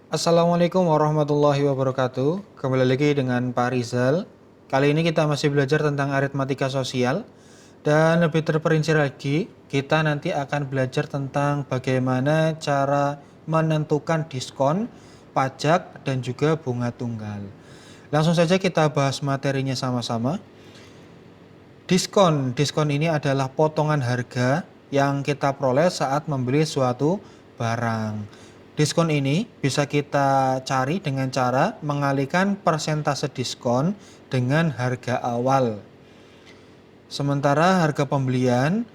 Assalamualaikum warahmatullahi wabarakatuh. Kembali lagi dengan Pak Rizal. Kali ini kita masih belajar tentang aritmatika sosial. Dan lebih terperinci lagi, kita nanti akan belajar tentang bagaimana cara menentukan diskon, pajak, dan juga bunga tunggal. Langsung saja kita bahas materinya sama-sama. Diskon ini adalah potongan harga yang kita peroleh saat membeli suatu barang. Diskon ini bisa kita cari dengan cara mengalihkan persentase diskon dengan harga awal. Sementara harga pembelian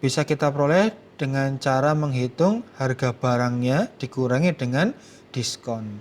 bisa kita peroleh dengan cara menghitung harga barangnya dikurangi dengan diskon.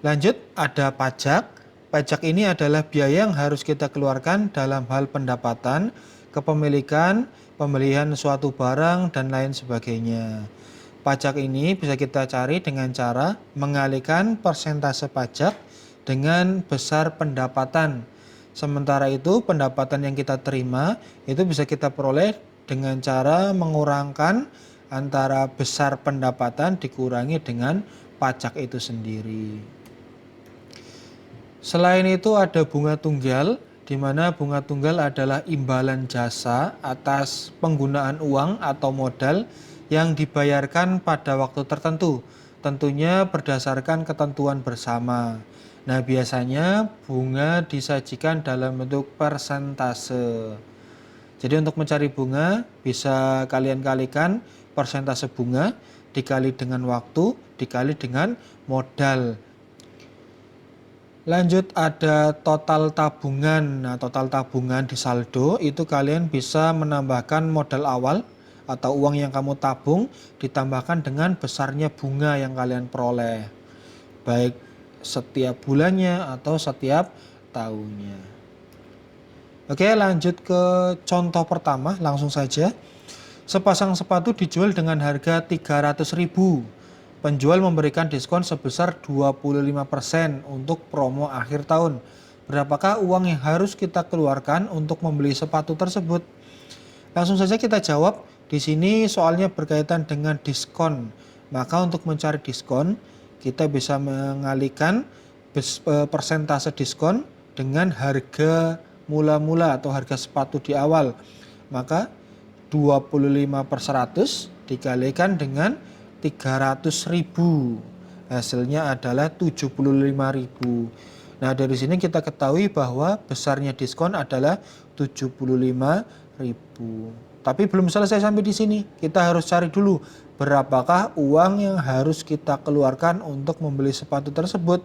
Lanjut, ada pajak. Pajak ini adalah biaya yang harus kita keluarkan dalam hal pendapatan, kepemilikan, pembelian suatu barang, dan lain sebagainya. Pajak ini bisa kita cari dengan cara mengalihkan persentase pajak dengan besar pendapatan. Sementara itu, pendapatan yang kita terima itu bisa kita peroleh dengan cara mengurangkan antara besar pendapatan dikurangi dengan pajak itu sendiri. Selain itu ada bunga tunggal, di mana bunga tunggal adalah imbalan jasa atas penggunaan uang atau modal yang dibayarkan pada waktu tertentu, tentunya berdasarkan ketentuan bersama. Nah, biasanya bunga disajikan dalam bentuk persentase. Jadi untuk mencari bunga, bisa kalian kalikan persentase bunga dikali dengan waktu, dikali dengan modal. Lanjut, ada total tabungan. Nah, total tabungan di saldo itu kalian bisa menambahkan modal awal atau uang yang kamu tabung ditambahkan dengan besarnya bunga yang kalian peroleh, baik setiap bulannya atau setiap tahunnya. Oke, lanjut ke contoh pertama, langsung saja. Sepasang sepatu dijual dengan harga 300.000. Penjual memberikan diskon sebesar 25% untuk promo akhir tahun. Berapakah uang yang harus kita keluarkan untuk membeli sepatu tersebut? Langsung saja kita jawab. Di sini soalnya berkaitan dengan diskon. Maka untuk mencari diskon, kita bisa mengalihkan persentase diskon dengan harga mula-mula atau harga sepatu di awal. Maka 25/100 dikalikan dengan 300.000. Hasilnya adalah 75.000. Nah, dari sini kita ketahui bahwa besarnya diskon adalah 75.000. Tapi belum selesai sampai di sini. Kita harus cari dulu berapakah uang yang harus kita keluarkan untuk membeli sepatu tersebut.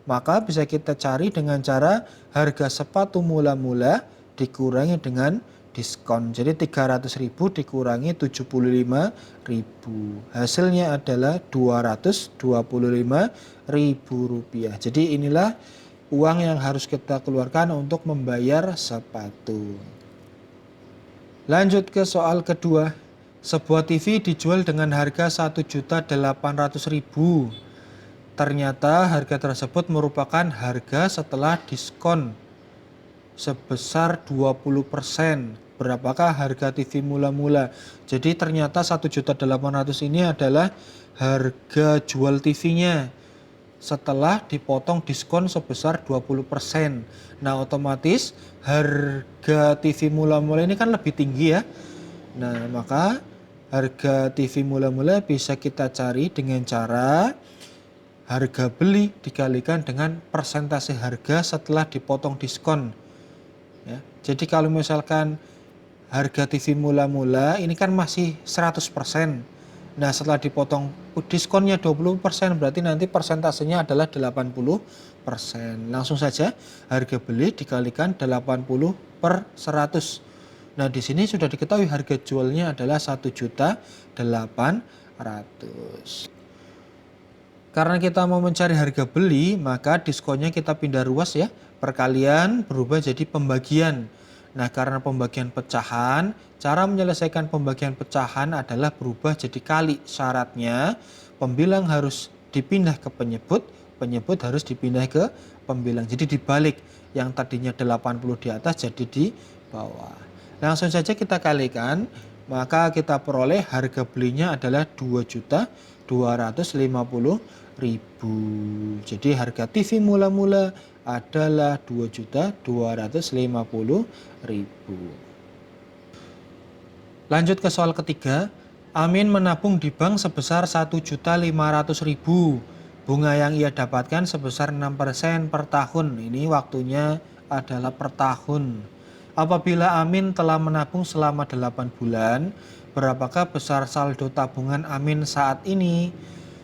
Maka bisa kita cari dengan cara harga sepatu mula-mula dikurangi dengan diskon. Jadi 300.000 dikurangi 75.000. Hasilnya adalah 225.000 rupiah. Jadi inilah uang yang harus kita keluarkan untuk membayar sepatu. Lanjut ke soal kedua. Sebuah TV dijual dengan harga 1.800.000. Ternyata harga tersebut merupakan harga setelah diskon sebesar 20%. Berapakah harga TV mula-mula? Jadi ternyata 1.800.000 ini adalah harga jual TV-nya setelah dipotong diskon sebesar 20%. Nah, otomatis harga TV mula-mula ini kan lebih tinggi ya. Nah, maka harga TV mula-mula bisa kita cari dengan cara harga beli dikalikan dengan persentase harga setelah dipotong diskon. Ya, jadi kalau misalkan harga TV mula-mula ini kan masih 100%. Nah, setelah dipotong diskonnya 20%, berarti nanti persentasenya adalah 80%. Langsung saja harga beli dikalikan 80/100. Nah, di sini sudah diketahui harga jualnya adalah 1.800.000. Karena kita mau mencari harga beli, maka diskonnya kita pindah ruas ya. Perkalian berubah jadi pembagian. Nah, karena pembagian pecahan, cara menyelesaikan pembagian pecahan adalah berubah jadi kali. Syaratnya pembilang harus dipindah ke penyebut, penyebut harus dipindah ke pembilang. Jadi dibalik, yang tadinya 80 di atas jadi di bawah. Langsung saja kita kalikan. maka kita peroleh harga belinya adalah 2.250.000. Jadi harga TV mula-mula adalah 2.250.000. Lanjut ke soal ketiga. Amin menabung di bank sebesar 1.500.000. Bunga yang ia dapatkan sebesar 6% per tahun. Ini waktunya adalah per tahun. Apabila Amin telah menabung selama 8 bulan, berapakah besar saldo tabungan Amin saat ini?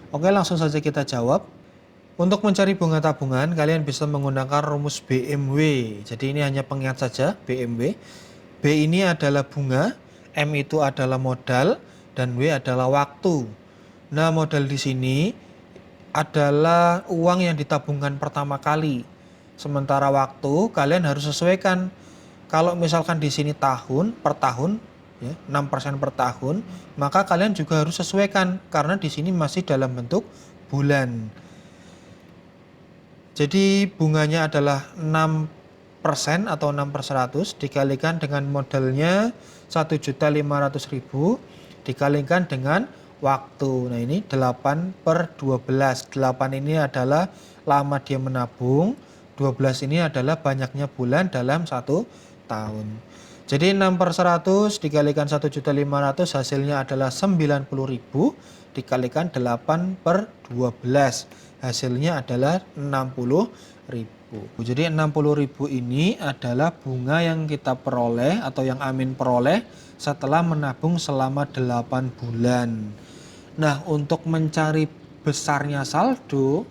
Oke, langsung saja kita jawab. Untuk mencari bunga tabungan, kalian bisa menggunakan rumus BMW. Jadi ini hanya pengingat saja, BMW. B ini adalah bunga, M itu adalah modal, dan W adalah waktu. Nah, modal di sini adalah uang yang ditabungkan pertama kali. Sementara waktu kalian harus sesuaikan. Kalau misalkan di sini tahun per tahun, ya, 6% per tahun, maka kalian juga harus sesuaikan karena di sini masih dalam bentuk bulan. Jadi bunganya adalah 6% atau 6/100 dikalikan dengan modalnya 1.500.000 dikalikan dengan waktu. Nah, ini 8/12. 8 ini adalah lama dia menabung, 12 ini adalah banyaknya bulan dalam 1 tahun. Jadi 6/100 dikalikan 1.500 hasilnya adalah 90.000 dikalikan 8/12 hasilnya adalah 60.000. Jadi 60.000 ini adalah bunga yang kita peroleh atau yang Amin peroleh setelah menabung selama 8 bulan. Nah, untuk mencari besarnya saldo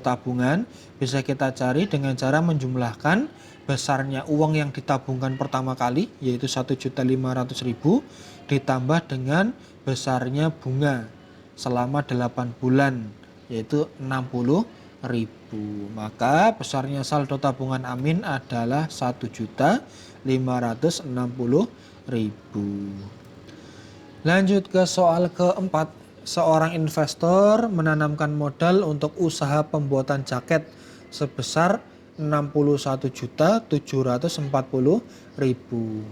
tabungan bisa kita cari dengan cara menjumlahkan besarnya uang yang ditabungkan pertama kali, yaitu 1.500.000 ditambah dengan besarnya bunga selama 8 bulan, yaitu 60.000. Maka besarnya saldo tabungan Amin adalah 1.560.000. Lanjut ke soal keempat. Seorang investor menanamkan modal untuk usaha pembuatan jaket sebesar 61.740.000.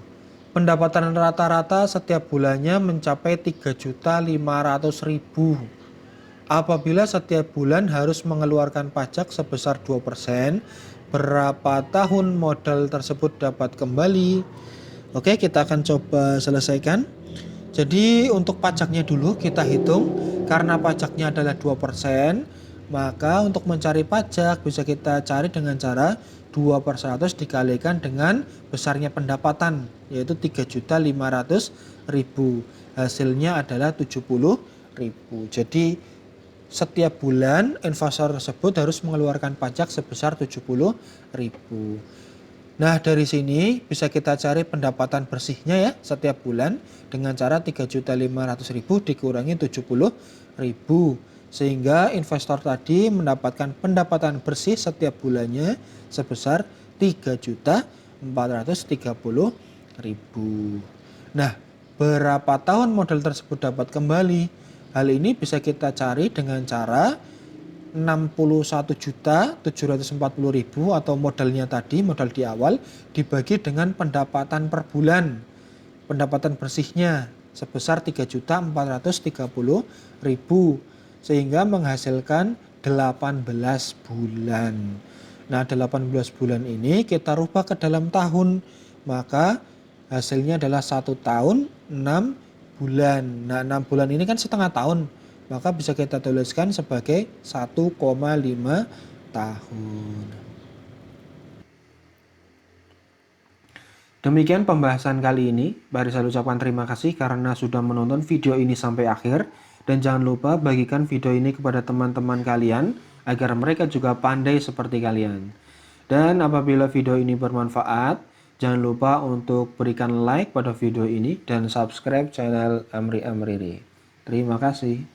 Pendapatan rata-rata setiap bulannya mencapai 3.500.000. Apabila setiap bulan harus mengeluarkan pajak sebesar 2%, berapa tahun modal tersebut dapat kembali? Oke, kita akan coba selesaikan. Jadi untuk pajaknya dulu kita hitung. Karena pajaknya adalah 2%, maka untuk mencari pajak bisa kita cari dengan cara 2/100 dikalikan dengan besarnya pendapatan, yaitu 3.500.000. Hasilnya adalah 70.000. Jadi setiap bulan investor tersebut harus mengeluarkan pajak sebesar 70.000. Nah, dari sini bisa kita cari pendapatan bersihnya ya setiap bulan dengan cara 3.500.000 dikurangi 70.000. Sehingga investor tadi mendapatkan pendapatan bersih setiap bulannya sebesar 3.430.000. Nah, berapa tahun modal tersebut dapat kembali? Hal ini bisa kita cari dengan cara 61.740.000 atau modalnya tadi, modal di awal dibagi dengan pendapatan per bulan. Pendapatan bersihnya sebesar 3.430.000 sehingga menghasilkan 18 bulan. Nah, 18 bulan ini kita rubah ke dalam tahun, maka hasilnya adalah 1 tahun 6 bulan. Nah, 6 bulan ini kan setengah tahun, maka bisa kita tuliskan sebagai 1,5 tahun. Demikian pembahasan kali ini. Bari saya ucapkan terima kasih karena sudah menonton video ini sampai akhir. Dan jangan lupa bagikan video ini kepada teman-teman kalian agar mereka juga pandai seperti kalian. Dan apabila video ini bermanfaat, jangan lupa untuk berikan like pada video ini dan subscribe channel Amri Amriri. Terima kasih.